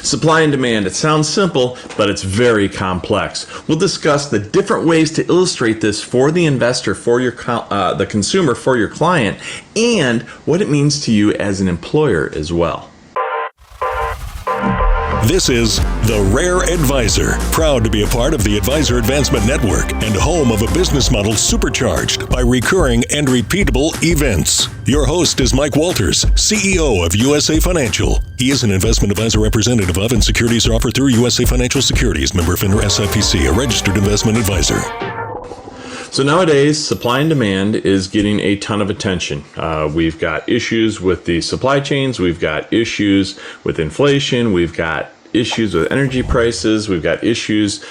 Supply and demand, it sounds simple, but it's very complex. We'll discuss the different ways to illustrate this for the investor, for your the consumer, for your client, and what it means to you as an employer as well. This is The Rare Advisor, proud to be a part of the Advisor Advancement Network and home of a business model supercharged by recurring and repeatable events. Your host is Mike Walters, CEO of USA Financial. He is an investment advisor representative of and securities are offered through USA Financial Securities, member FINRA SIPC, a registered investment advisor. So nowadays, supply and demand is getting a ton of attention. We've got issues with the supply chains. We've got issues with inflation. We've got issues with energy prices. We've got issues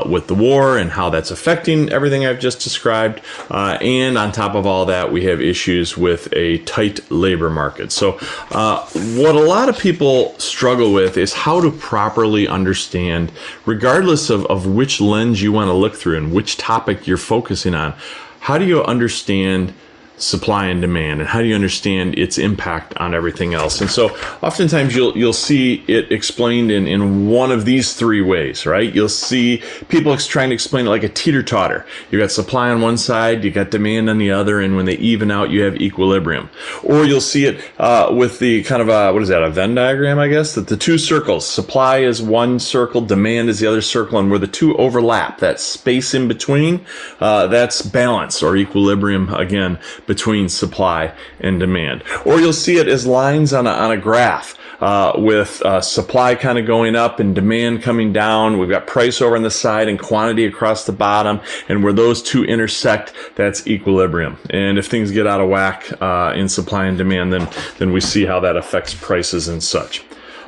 with the war and how that's affecting everything I've just described. And on top of all that, we have issues with a tight labor market. So what a lot of people struggle with is how to properly understand, regardless of which lens you want to look through and which topic you're focusing on, how do you understand supply and demand, and how do you understand its impact on everything else? And so oftentimes you'll see it explained in one of these three ways, right? You'll see people trying to explain it like a teeter-totter. You got supply on one side, you got demand on the other, and when they even out, you have equilibrium. Or you'll see it with the kind of a Venn diagram, I guess, that the two circles, supply is one circle, demand is the other circle, and where the two overlap, that space in between, that's balance or equilibrium again between supply and demand. Or you'll see it as lines on a graph with supply kind of going up and demand coming down. We've got price over on the side and quantity across the bottom, and where those two intersect, that's equilibrium. And if things get out of whack in supply and demand, then we see how that affects prices and such.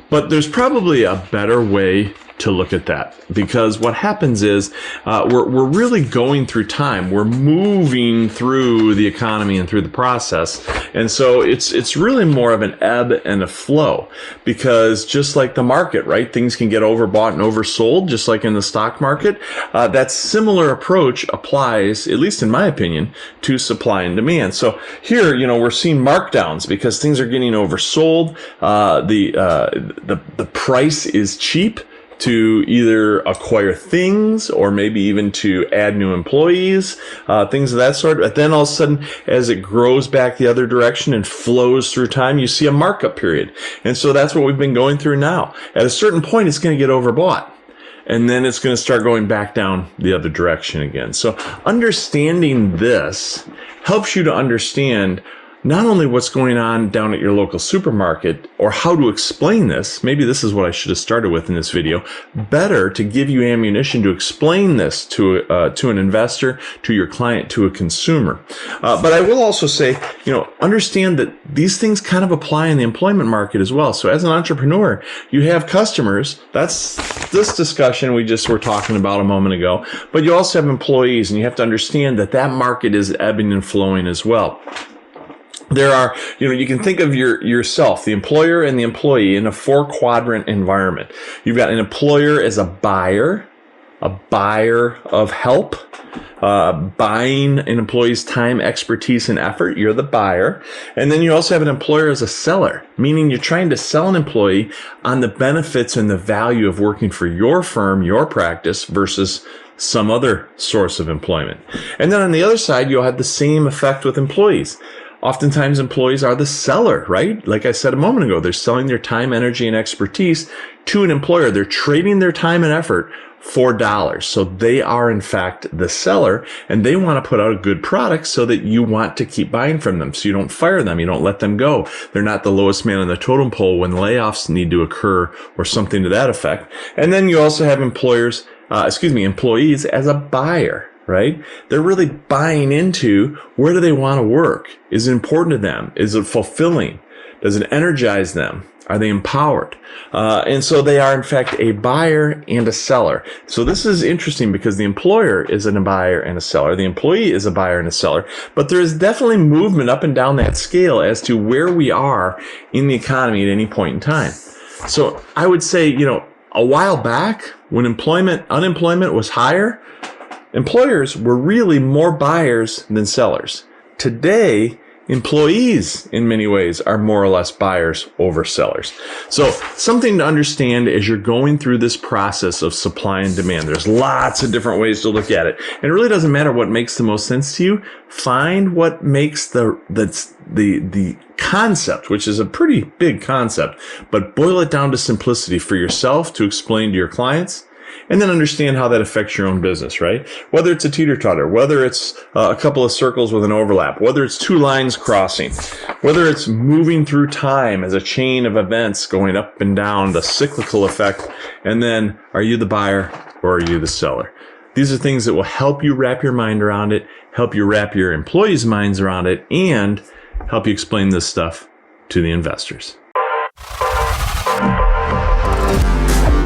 But there's probably a better way to look at that, because what happens is we're really going through time. We're moving through the economy and through the process, and so it's really more of an ebb and a flow, because just like the market, right, things can get overbought and oversold, just like in the stock market. That similar approach applies, at least in my opinion, to supply and demand. So here, we're seeing markdowns because things are getting oversold. The price is cheap to either acquire things or maybe even to add new employees, things of that sort. But then all of a sudden, as it grows back the other direction and flows through time, you see a markup period. And so that's what we've been going through now. At a certain point, it's going to get overbought, and then it's going to start going back down the other direction again. So understanding this helps you to understand not only what's going on down at your local supermarket or how to explain this. Maybe this is what I should have started with in this video. Better to give you ammunition to explain this to an investor, to your client, to a consumer. But I will also say, understand that these things kind of apply in the employment market as well. So as an entrepreneur, you have customers. That's this discussion we just were talking about a moment ago. But you also have employees, and you have to understand that market is ebbing and flowing as well. There are, you can think of yourself, the employer and the employee, in a 4-quadrant environment. You've got an employer as a buyer of help, buying an employee's time, expertise, and effort. You're the buyer. And then you also have an employer as a seller, meaning you're trying to sell an employee on the benefits and the value of working for your firm, your practice, versus some other source of employment. And then on the other side, you'll have the same effect with employees. Oftentimes employees are the seller, right? Like I said a moment ago, they're selling their time, energy, and expertise to an employer. They're trading their time and effort for dollars. So they are, in fact, the seller, and they want to put out a good product so that you want to keep buying from them. So you don't fire them. You don't let them go. They're not the lowest man on the totem pole when layoffs need to occur or something to that effect. And then you also have employees as a buyer. Right? They're really buying into, where do they want to work? Is it important to them? Is it fulfilling? Does it energize them? Are they empowered? And so they are, in fact, a buyer and a seller. So this is interesting because the employer is a buyer and a seller. The employee is a buyer and a seller. But there is definitely movement up and down that scale as to where we are in the economy at any point in time. So I would say, a while back when unemployment was higher, employers were really more buyers than sellers. Today, employees, in many ways, are more or less buyers over sellers. So something to understand as you're going through this process of supply and demand. There's lots of different ways to look at it. And it really doesn't matter what makes the most sense to you. Find what makes the concept, which is a pretty big concept, but boil it down to simplicity for yourself to explain to your clients. And then understand how that affects your own business, right? Whether it's a teeter-totter, whether it's a couple of circles with an overlap, whether it's two lines crossing, whether it's moving through time as a chain of events going up and down, the cyclical effect, and then are you the buyer or are you the seller? These are things that will help you wrap your mind around it, help you wrap your employees' minds around it, and help you explain this stuff to the investors.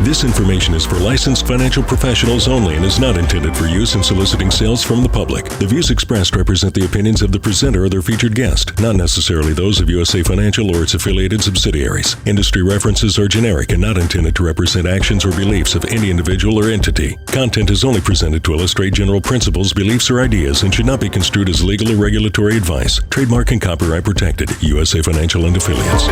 This information is for licensed financial professionals only and is not intended for use in soliciting sales from the public. The views expressed represent the opinions of the presenter or their featured guest, not necessarily those of USA Financial or its affiliated subsidiaries. Industry references are generic and not intended to represent actions or beliefs of any individual or entity. Content is only presented to illustrate general principles, beliefs, or ideas and should not be construed as legal or regulatory advice. Trademark and copyright protected. USA Financial and Affiliates.